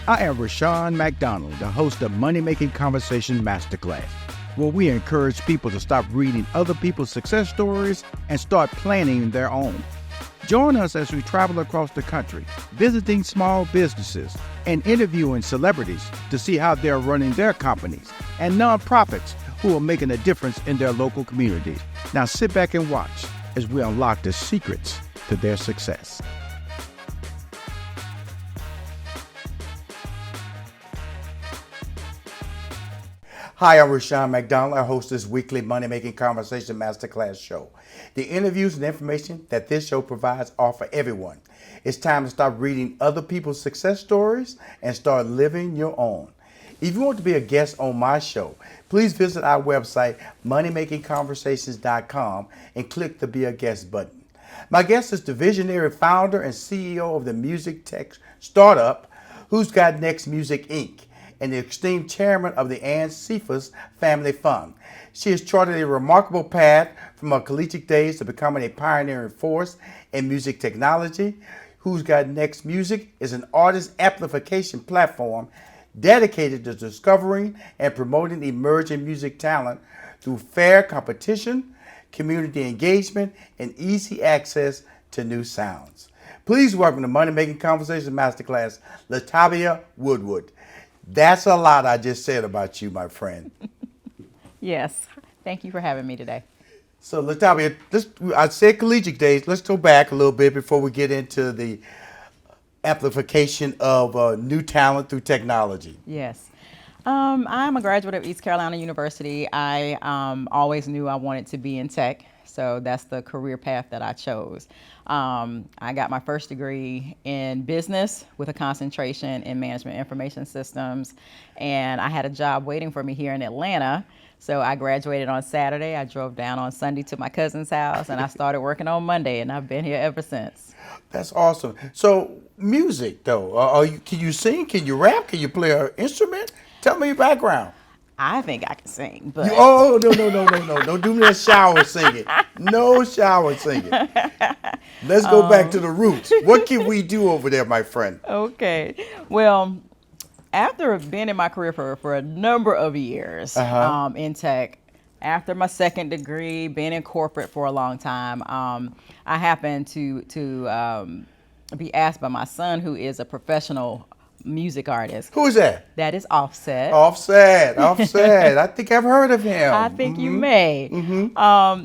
I am Rashawn McDonald, the host of Money Making Conversation Masterclass, where we encourage people to stop reading other people's success stories and start planning their own. Join us as we travel across the country, visiting small businesses and interviewing celebrities to see how they're running their companies and nonprofits who are making a difference in their local communities. Now sit back and watch as we unlock the secrets to their success. Hi, I'm Rashawn McDonald. I host this weekly Money Making Conversation Masterclass show. The interviews and information that this show provides are for everyone. It's time to stop reading other people's success stories and start living your own. If you want to be a guest on my show, please visit our website, moneymakingconversations.com, and click the Be a Guest button. My guest is the visionary founder and CEO of the music tech startup Who's Got Next Music Inc., and the esteemed chairman of the Ann Cephas Family Fund. She has charted a remarkable path from her collegiate days to becoming a pioneering force in music technology. Who's Got Next Music is an artist amplification platform dedicated to discovering and promoting emerging music talent through fair competition, community engagement, and easy access to new sounds. Please welcome to Money Making Conversation Masterclass, Latabia Woodward. That's a lot I just said about you, my friend. Yes. Thank you for having me today. So, Latabia, I said collegiate days. Let's go back a little bit before we get into the amplification of new talent through technology. Yes. I'm a graduate of East Carolina University. I always knew I wanted to be in tech, so that's the career path that I chose. I got my first degree in business with a concentration in management information systems, and I had a job waiting for me here in Atlanta. So I graduated on Saturday. I drove down on Sunday to my cousin's house, and I started working on Monday, and I've been here ever since. That's awesome. So music, though, can you sing? Can you rap? Can you play an instrument? Tell me your background. I think I can sing, but... No. Don't do me a shower singing. No shower singing. Let's go back to the roots. What can we do over there, my friend? Okay. Well, after being in my career for a number of years in tech, after my second degree, being in corporate for a long time, I happened to be asked by my son, who is a professional music artist. Who is that? That is Offset. Offset. I think I've heard of him. I think you may.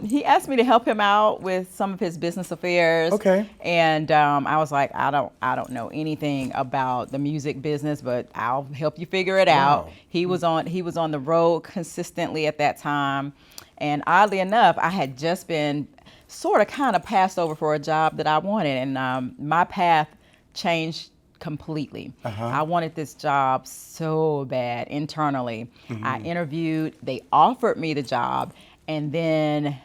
He asked me to help him out with some of his business affairs. Okay. And I was like, I don't know anything about the music business, but I'll help you figure it out. He was on the road consistently at that time, and oddly enough, I had just been sort of kind of passed over for a job that I wanted, and my path changed completely. I wanted this job so bad internally. I interviewed, they offered me the job, and then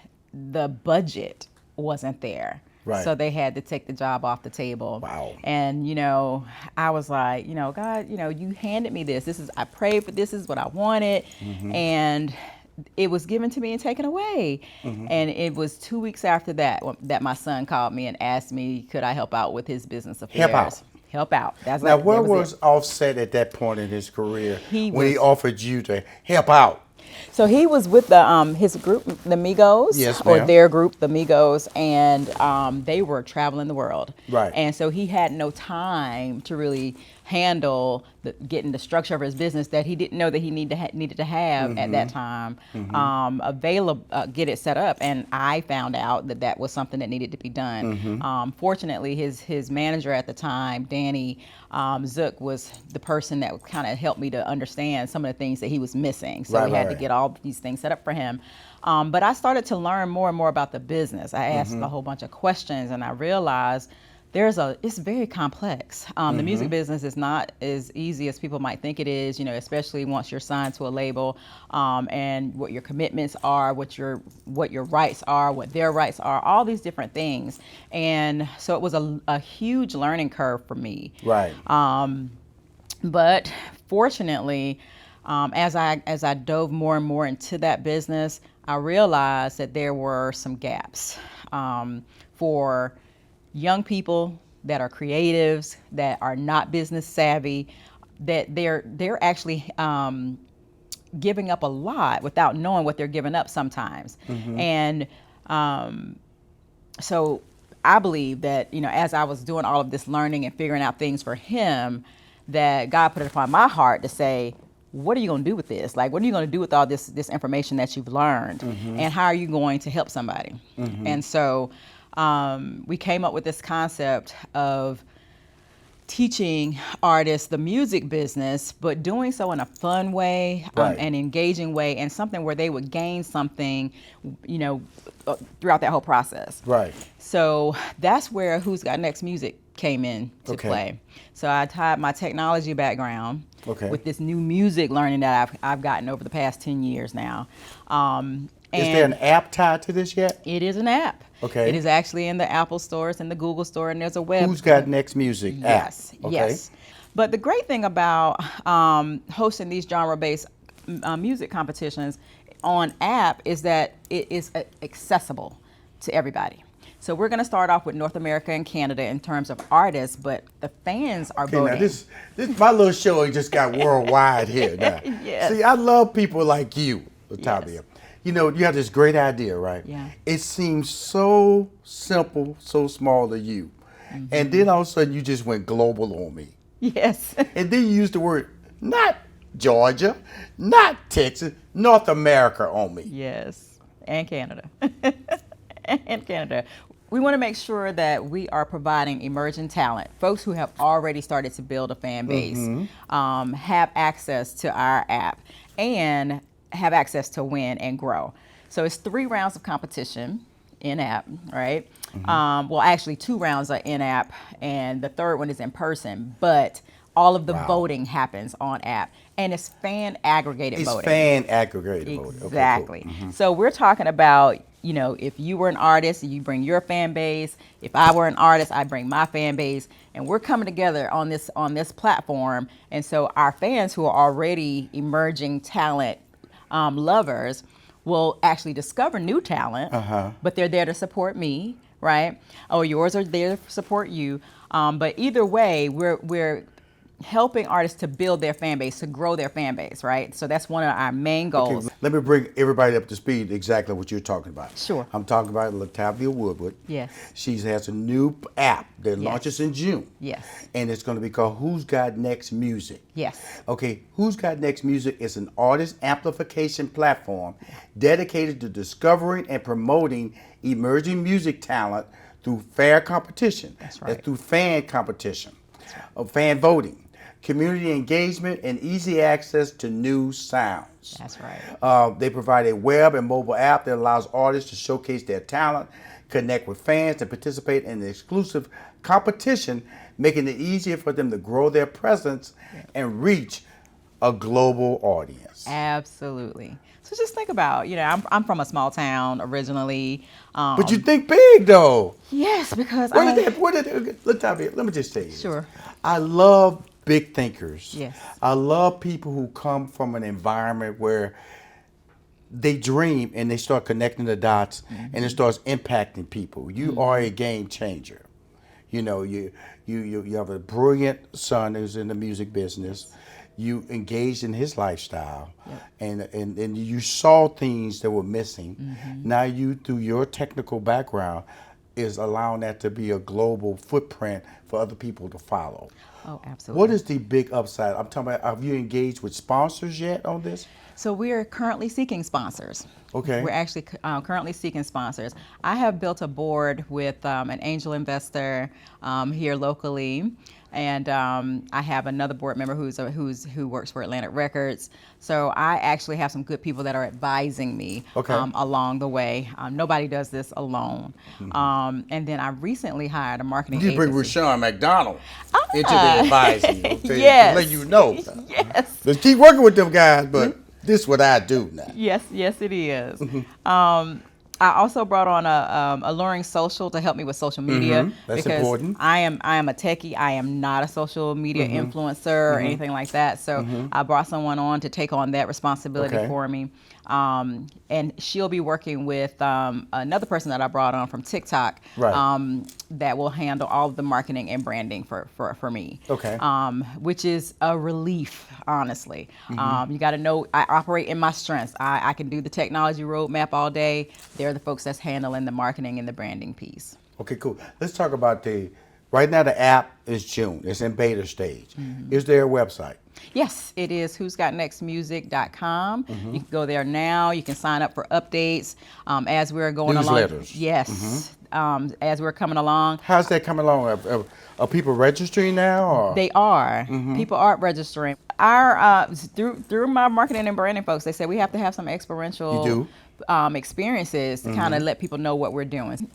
the budget wasn't there. Right. So they had to take the job off the table. Wow. And, I was like, God, you handed me this. I prayed for this is what I wanted. And it was given to me and taken away. And it was 2 weeks after that my son called me and asked me, could I help out with his business affairs? Help out. Now, where was Offset at that point in his career when he offered you to help out? So he was with his group, the Migos, yes, ma'am. or their group, the Migos, and they were traveling the world. Right. And so he had no time to really handle getting the structure of his business that he didn't know that he needed to have at that time available, get it set up. And I found out that was something that needed to be done. Fortunately, his manager at the time, Danny Zook, was the person that kind of helped me to understand some of the things that he was missing. So we had to get all these things set up for him. But I started to learn more and more about the business. I asked a whole bunch of questions, and I realized it's very complex. The music business is not as easy as people might think it is, especially once you're signed to a label, and what your commitments are, what your rights are, what their rights are, all these different things. And so it was a huge learning curve for me. Right. But fortunately, as I dove more and more into that business, I realized that there were some gaps for young people that are creatives, that are not business savvy, that they're actually giving up a lot without knowing what they're giving up sometimes. And so I believe that, as I was doing all of this learning and figuring out things for him, that God put it upon my heart to say, what are you going to do with this? Like, what are you going to do with all this information that you've learned? And how are you going to help somebody? And so we came up with this concept of teaching artists the music business, but doing so in a fun way, an engaging way, and something where they would gain something, throughout that whole process. Right. So that's where Who's Got Next Music came in to play. So I tied my technology background with this new music learning that I've gotten over the past 10 years now. Is there an app tied to this yet? It is an app. Okay. It is actually in the Apple stores and the Google store, and there's a web. Who's Got Next Music app? Yes, yes. But the great thing about hosting these genre-based music competitions on app is that it is accessible to everybody. So we're going to start off with North America and Canada in terms of artists, but the fans are voting. Now this my little show just got worldwide here now. Yes. See, I love people like you, Latabia. Yes. You have this great idea, right? Yeah. It seems so simple, so small to you. And then all of a sudden you just went global on me. Yes. And then you used the word, not Georgia, not Texas, North America on me. Yes. And Canada. And Canada. We want to make sure that we are providing emerging talent, folks who have already started to build a fan base, have access to our app and have access to win and grow. So it's 3 rounds of competition in app, right? Well, actually 2 rounds are in app and the 3rd one is in person, but all of the voting happens on app, and it's fan aggregated voting. It's fan aggregated voting. Exactly. Okay, cool. So we're talking about, if you were an artist, you bring your fan base. If I were an artist, I bring my fan base, and we're coming together on this platform. And so our fans who are already emerging talent lovers will actually discover new talent, but they're there to support me, right? Or yours are there to support you. But either way, we're helping artists to build their fan base, to grow their fan base, right? So that's one of our main goals. Okay, let me bring everybody up to speed exactly what you're talking about. Sure. I'm talking about Latabia Woodward. Yes. She has a new app that launches in June. Yes. And it's going to be called Who's Got Next Music. Yes. Okay, Who's Got Next Music is an artist amplification platform dedicated to discovering and promoting emerging music talent through fair competition. That's right. Through fan competition, fan voting, community engagement, and easy access to new sounds. That's right. They provide a web and mobile app that allows artists to showcase their talent, connect with fans, and participate in the exclusive competition, making it easier for them to grow their presence and reach a global audience. Absolutely. So just think about, I'm from a small town originally. But you think big, though. Yes, because Latabia, let me just tell you. Sure. I love big thinkers. Yes. I love people who come from an environment where they dream and they start connecting the dots and it starts impacting people. You are a game changer. You have a brilliant son who's in the music business. You engaged in his lifestyle, and you saw things that were missing. Now you, through your technical background, is allowing that to be a global footprint for other people to follow. Oh, absolutely. What is the big upside? I'm talking about, have you engaged with sponsors yet on this? So we are currently seeking sponsors. Okay. We're actually currently seeking sponsors. I have built a board with an angel investor here locally, and I have another board member who works for Atlantic Records. So I actually have some good people that are advising me along the way. Nobody does this alone. And then I recently hired a marketing agency. You bring Rashawn McDonald into the advising. Okay? Yes. To let you know. Yes. Let's keep working with them guys, but this is what I do now. Yes, it is. I also brought on a Luring Social to help me with social media. That's because important. I am a techie. I am not a social media influencer or anything like that. So I brought someone on to take on that responsibility for me. And she'll be working with another person that I brought on from TikTok, Right. that will handle all of the marketing and branding for me. Okay. Which is a relief, honestly. You got to know I operate in my strengths. I can do the technology roadmap all day. They're the folks that's handling the marketing and the branding piece. Okay, cool. Let's talk about right now the app is June. It's in beta stage. Is there a website? Yes, it is who'sgotnextmusic.com. You can go there now. You can sign up for updates as we're going along. Newsletters. Yes, as we're coming along. How's that coming along? Are people registering now? Or? They are. People are registering. Our through my marketing and branding folks, they said we have to have some experiential. You do? Experiences to kind of let people know what we're doing.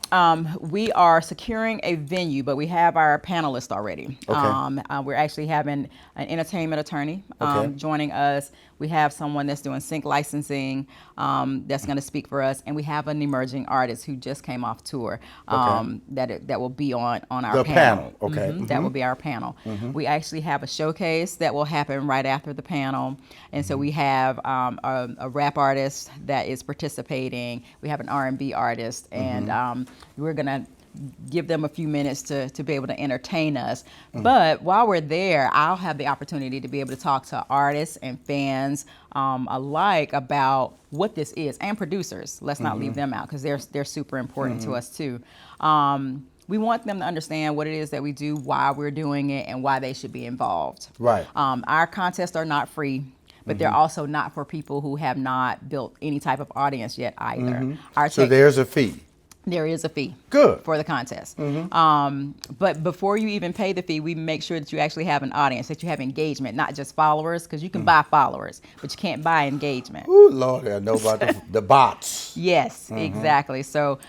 We are securing a venue, but we have our panelists already. Okay. We're actually having an entertainment attorney Okay. joining us. We have someone that's doing sync licensing that's going to speak for us, and we have an emerging artist who just came off tour that will be on our The panel. panel, okay. That will be our panel. We actually have a showcase that will happen right after the panel, and so we have a rap artist that is participating. We have an R&B artist, and we're gonna give them a few minutes to be able to entertain us. But while we're there, I'll have the opportunity to be able to talk to artists and fans alike about what this is, and producers. Let's not leave them out, because they're super important to us too. We want them to understand what it is that we do, why we're doing it, and why they should be involved. Right. Our contests are not free, but they're also not for people who have not built any type of audience yet either. So there's a fee. There is a fee. Good. For the contest. But before you even pay the fee, we make sure that you actually have an audience, that you have engagement, not just followers, because you can buy followers, but you can't buy engagement. Ooh, Lord, I know about the bots. Yes, exactly. So,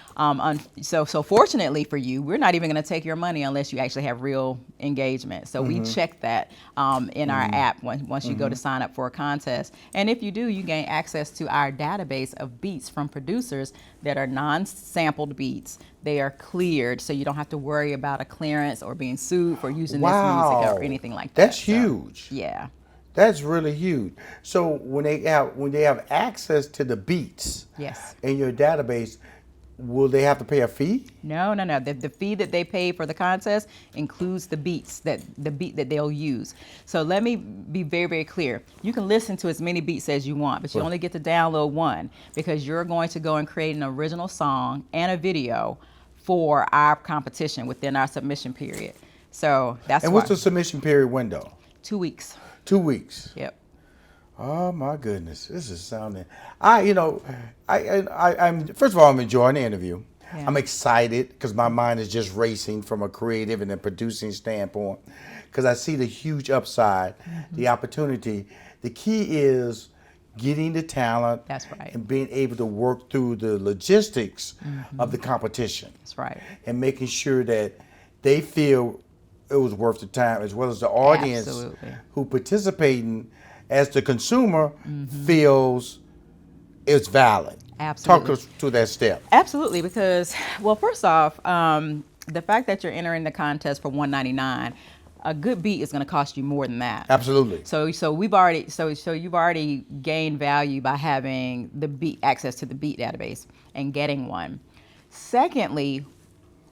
so fortunately for you, we're not even going to take your money unless you actually have real engagement. So we check that in our app once you go to sign up for a contest. And if you do, you gain access to our database of beats from producers that are non-sampled beats. They are cleared, so you don't have to worry about a clearance or being sued for using this music or anything like that. That's huge. Yeah. That's really huge. So when they have access to the beats Yes. in your database, will they have to pay a fee? No. The fee that they pay for the contest includes the beat that they'll use. So let me be very, very clear. You can listen to as many beats as you want, but you only get to download one, because you're going to go and create an original song and a video for our competition within our submission period. So that's And what's the submission period window? 2 weeks. 2 weeks. Yep. Oh my goodness, this is sounding. I'm first of all, I'm enjoying the interview. Yeah. I'm excited because my mind is just racing from a creative and a producing standpoint, because I see the huge upside, the opportunity. The key is getting the talent. That's right. And being able to work through the logistics of the competition. That's right. And making sure that they feel it was worth the time, as well as the audience Absolutely. who participating, as the consumer feels it's valid. Absolutely. Talk us through that step. Absolutely, because, well, first off, the fact that you're entering the contest for $199, a good beat is going to cost you more than that. Absolutely. So you've already gained value by having the beat, access to the beat database and getting one. Secondly,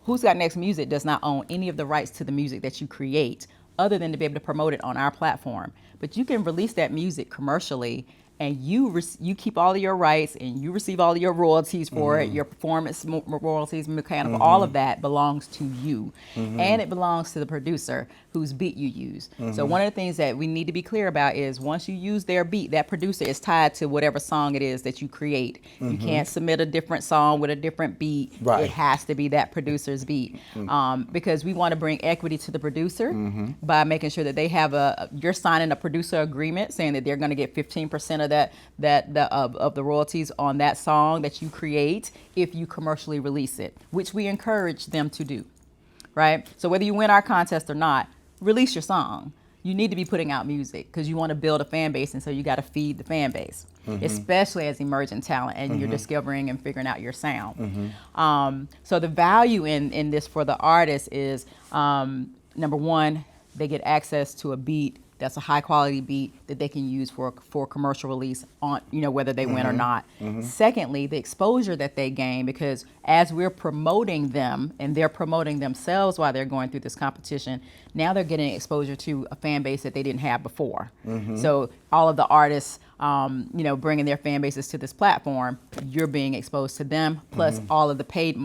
Who's Got Next Music does not own any of the rights to the music that you create, other than to be able to promote it on our platform. But you can release that music commercially, and you keep all of your rights, and you receive all of your royalties for it, your performance royalties, mechanical, all of that belongs to you. And it belongs to the producer whose beat you use. So one of the things that we need to be clear about is, once you use their beat, that producer is tied to whatever song it is that you create. You can't submit a different song with a different beat. Right. It has to be that producer's beat. Because we want to bring equity to the producer by making sure that they have you're signing a producer agreement saying that they're going to get 15% of of the royalties on that song that you create if you commercially release it, which we encourage them to do, right? So whether you win our contest or not, release your song. You need to be putting out music because you want to build a fan base, and so you got to feed the fan base, especially as emerging talent and you're discovering and figuring out your sound. So the value in this for the artist is, number one, they get access to a beat that's a high quality beat that they can use for commercial release on, whether they win or not. Secondly, the exposure that they gain, because as we're promoting them and they're promoting themselves while they're going through this competition, now they're getting exposure to a fan base that they didn't have before. So all of the artists, bringing their fan bases to this platform, you're being exposed to them, plus all of the paid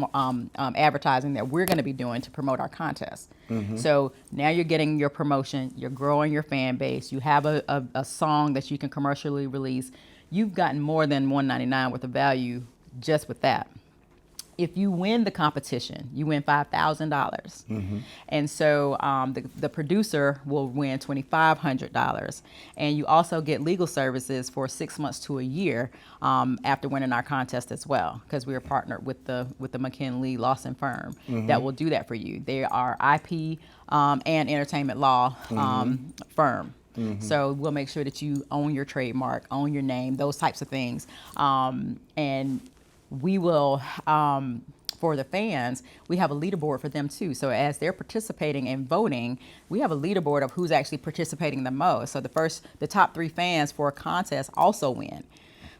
advertising that we're going to be doing to promote our contest. So now you're getting your promotion, you're growing your fan base, you have a song that you can commercially release. You've gotten more than $199 worth of value just with that. If you win the competition, you win $5,000. And so the producer will win $2,500. And you also get legal services for 6 months to a year after winning our contest as well, because we are partnered with the McKinley Lawson firm that will do that for you. They are IP and entertainment law firm. So we'll make sure that you own your trademark, own your name, those types of things. And we will, for the fans, we have a leaderboard for them too. So as they're participating and voting, we have a leaderboard of who's actually participating the most. So the top 3 fans for a contest also win.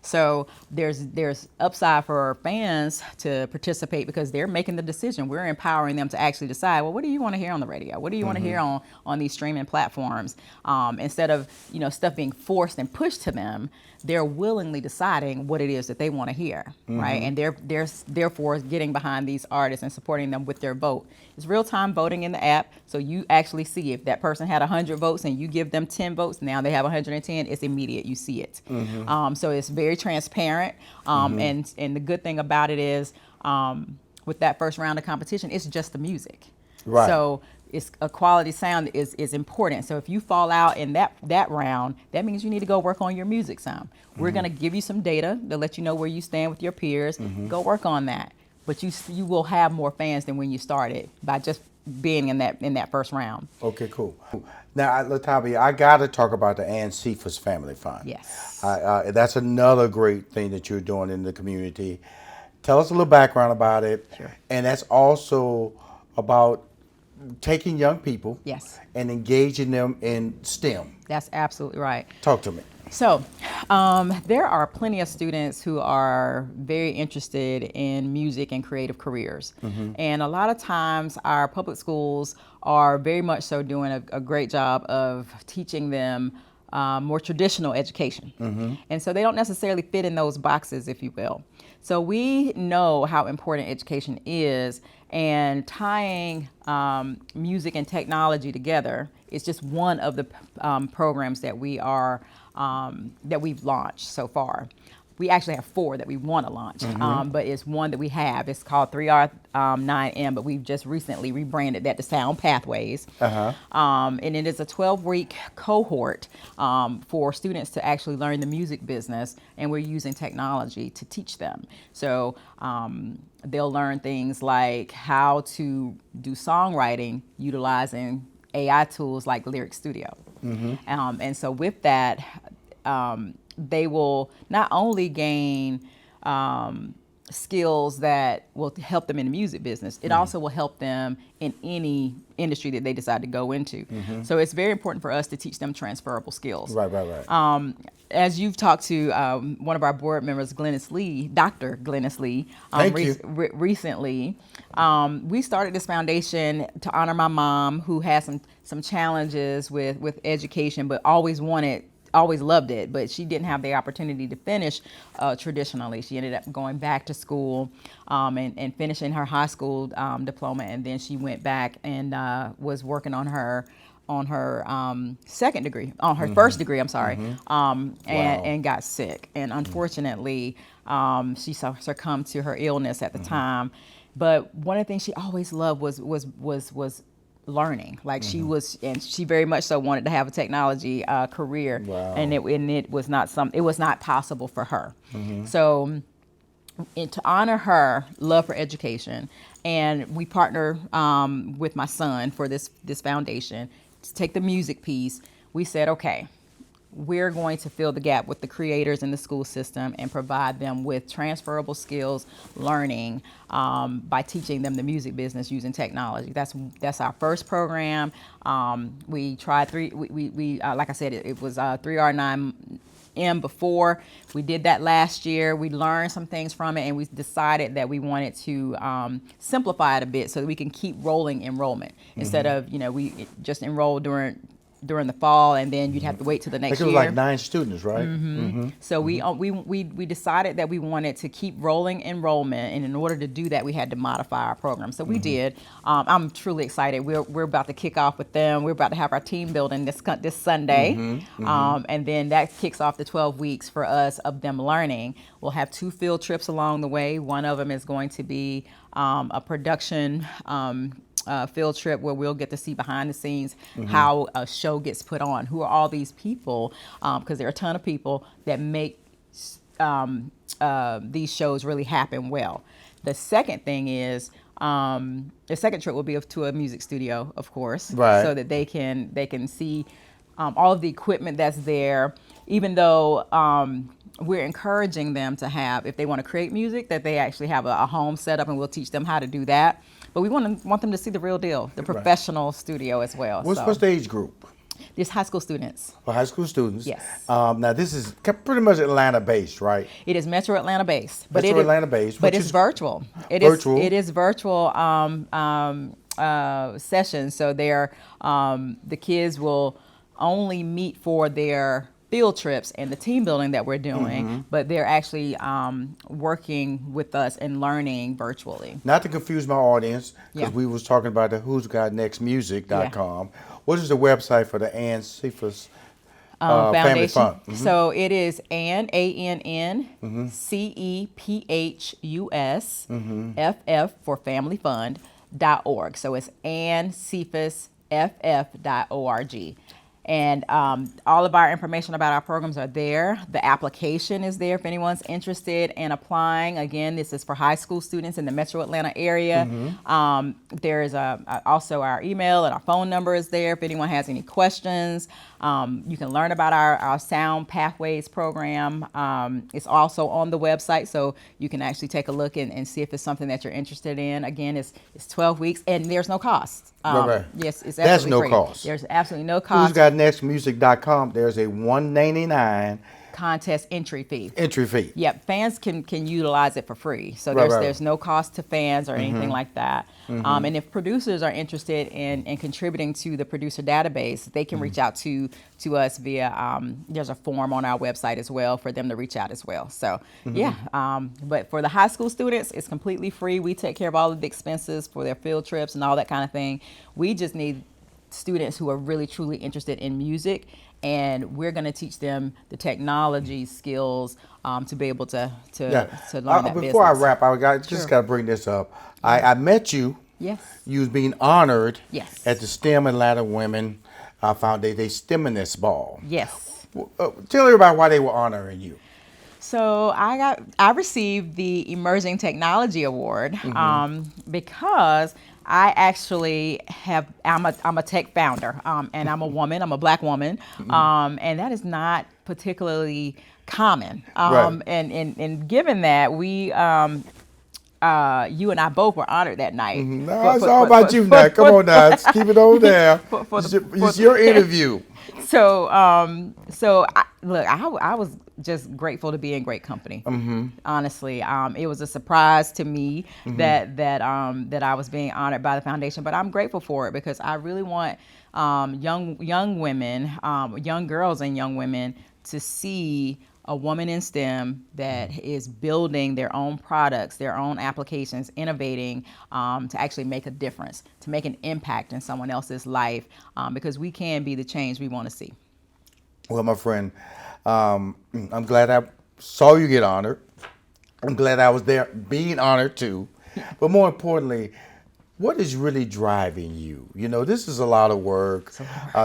So there's upside for our fans to participate because they're making the decision. We're empowering them to actually decide, well, what do you want to hear on the radio? What do you want to hear on these streaming platforms? Instead of, stuff being forced and pushed to them, they're willingly deciding what it is that they want to hear, right? And they're therefore getting behind these artists and supporting them with their vote. It's real-time voting in the app, so you actually see if that person had 100 votes and you give them 10 votes, now they have 110, it's immediate, you see it. So it's very transparent, and the good thing about it is with that first round of competition, it's just the music. Right. So it's a quality sound is important. So if you fall out in that round, that means you need to go work on your music sound. We're going to give you some data to let you know where you stand with your peers. Go work on that. But you will have more fans than when you started by just being in that first round. Okay, cool. Now, Latabia, I got to talk about the Ann Cephas Family Fund. Yes. That's another great thing that you're doing in the community. Tell us a little background about it. Sure. And that's also about taking young people and engaging them in STEM. That's absolutely right. Talk to me. So there are plenty of students who are very interested in music and creative careers. And a lot of times our public schools are very much so doing a great job of teaching them more traditional education. And so they don't necessarily fit in those boxes, if you will. So we know how important education is, and tying music and technology together is just one of the programs that we've launched so far. We actually have 4 that we want to launch, but it's one that we have. It's called 3R9M, but we've just recently rebranded that to Sound Pathways. And it is a 12-week cohort for students to actually learn the music business, and we're using technology to teach them. So they'll learn things like how to do songwriting utilizing AI tools like Lyric Studio. And so with that, they will not only gain skills that will help them in the music business, it also will help them in any industry that they decide to go into. So it's very important for us to teach them transferable skills. Right. As you've talked to one of our board members, Glennis Lee, Dr. Glennis Lee, recently, we started this foundation to honor my mom, who had some challenges with education, but always loved it, but she didn't have the opportunity to finish traditionally. She ended up going back to school and finishing her high school diploma, and then she went back and was working on her second degree, on her first degree, I'm sorry, and got sick. And unfortunately, she succumbed to her illness at the time. But one of the things she always loved was learning. Like she was, and she very much so wanted to have a technology career, and it was not possible for her. So, and to honor her love for education, and we partner with my son for this foundation to take the music piece. We said, okay, we're going to fill the gap with the creators in the school system and provide them with transferable skills learning by teaching them the music business using technology. That's our first program. We tried like I said, it was 3R9M before. We did that last year. We learned some things from it, and we decided that we wanted to simplify it a bit so that we can keep rolling enrollment instead of, we just enroll during the fall, and then you'd have to wait till the next year. It was like 9 students, right? So we decided that we wanted to keep rolling enrollment, and in order to do that, we had to modify our program. So we did. I'm truly excited. We're about to kick off with them. We're about to have our team building this Sunday, and then that kicks off the 12 weeks for us of them learning. We'll have 2 field trips along the way. One of them is going to be a production field trip where we'll get to see behind the scenes how a show gets put on. Who are all these people? Because there are a ton of people that make these shows really happen well. The second thing is the second trip will be to a music studio, of course, right, so that they can see all of the equipment that's there. Even though we're encouraging them to have, if they want to create music, that they actually have a home set up, and we'll teach them how to do that. But we want them to see the real deal, the professional studio as well. What's the age group? There's high school students. For high school students. Yes. Now this is pretty much Atlanta based, right? It is Metro Atlanta based, but Atlanta based, but it's virtual. It is virtual sessions. So the kids will only meet for their field trips and the team building that we're doing, but they're actually working with us and learning virtually. Not to confuse my audience, because we was talking about the Who's Got Next Music.com. What is the website for the Ann Cephas Family Fund? So it is Ann, ANN, CEPHUS, FF for Family Fund.org. So it's AnnCephasFF.org. And all of our information about our programs are there. The application is there if anyone's interested in applying. Again, this is for high school students in the Metro Atlanta area. There is also our email and our phone number is there if anyone has any questions. You can learn about our Sound Pathways program. It's also on the website, so you can actually take a look and see if it's something that you're interested in. Again, it's 12 weeks, and there's no cost. Right. Yes, it's absolutely There's no free. cost. There's absolutely no cost. Who's Got Next Music.com, there's a $199 contest entry fee. Yep, fans can utilize it for free. So there's no cost to fans or anything like that. And if producers are interested in contributing to the producer database, they can reach out to us via, there's a form on our website as well for them to reach out as well. So but for the high school students, it's completely free. We take care of all of the expenses for their field trips and all that kind of thing. We just need students who are really truly interested in music, and we're going to teach them the technology skills to be able to learn that business. Before I wrap, I just got to bring this up. I met you. Yes. You was being honored. Yes. At the STEM Atlanta Women Foundation. They STEMiness ball. Yes. Tell everybody why they were honoring you. So I received the Emerging Technology Award because I actually I'm a tech founder, and I'm a woman. I'm a Black woman, and that is not particularly common. And given that you and I both were honored that night. No, it's all about you now. Come on now, let's keep it over there. It's your interview. So I was just grateful to be in great company. Honestly, it was a surprise to me that I was being honored by the foundation, but I'm grateful for it because I really want young women, young girls and young women to see a woman in STEM that is building their own products, their own applications, innovating to actually make a difference, to make an impact in someone else's life, because we can be the change we want to see. Well, my friend, I'm glad I saw you get honored. I'm glad I was there being honored too. But more importantly, what is really driving you? You know, this is a lot of work.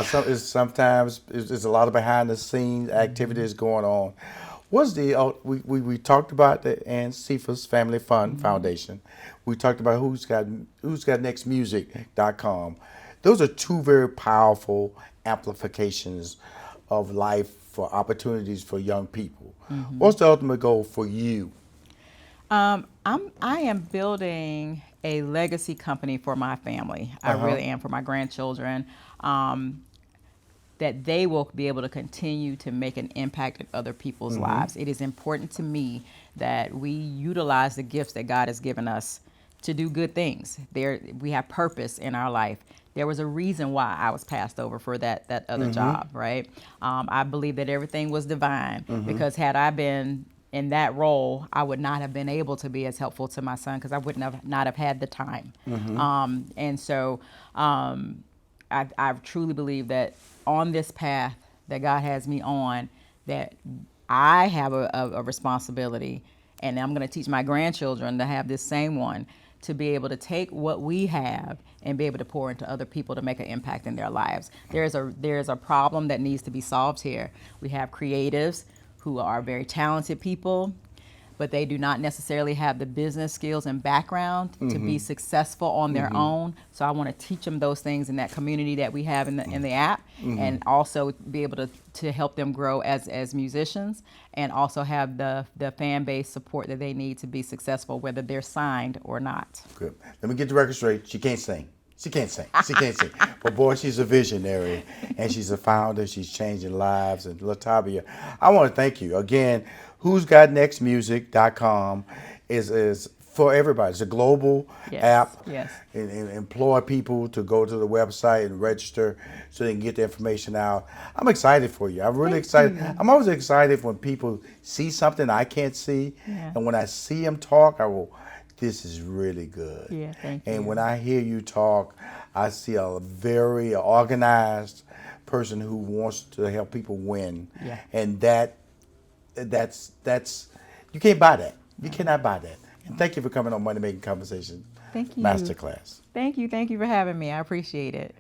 Sometimes there's a lot of behind the scenes activities going on. What's we talked about the Ann Cephas Family Fund Foundation. We talked about Who's Got Next Music.com. Those are two very powerful amplifications of life for opportunities for young people. What's the ultimate goal for you? I am building a legacy company for my family. I really am, for my grandchildren. That they will be able to continue to make an impact in other people's lives. It is important to me that we utilize the gifts that God has given us to do good things. We have purpose in our life. There was a reason why I was passed over for that other job, right? I believe that everything was divine, because had I been in that role, I would not have been able to be as helpful to my son, because I would not have had the time. And so I truly believe that on this path that God has me on, that I have a responsibility, and I'm going to teach my grandchildren to have this same one, to be able to take what we have and be able to pour into other people to make an impact in their lives. There's a problem that needs to be solved here. We have creatives who are very talented people, but they do not necessarily have the business skills and background to be successful on their own. So I want to teach them those things in that community that we have in the app, and also be able to help them grow as musicians, and also have the fan base support that they need to be successful, whether they're signed or not. Good. Let me get the record straight. She can't sing. She can't sing. She can't sing. But boy, she's a visionary, and she's a founder. She's changing lives. And Latabia, I want to thank you again. who'sgotnextmusic.com is for everybody. It's a global app. Yes. And employ people to go to the website and register so they can get the information out. I'm excited for you. I'm really excited. I'm always excited when people see something I can't see. Yeah. And when I see them talk, I will, this is really good. Yeah, thank you. And when I hear you talk, I see a very organized person who wants to help people win. Yeah. And that's you can't buy that. You cannot buy that. And thank you for coming on Money Making Conversation Thank you. Masterclass. Thank you for having me. I appreciate it.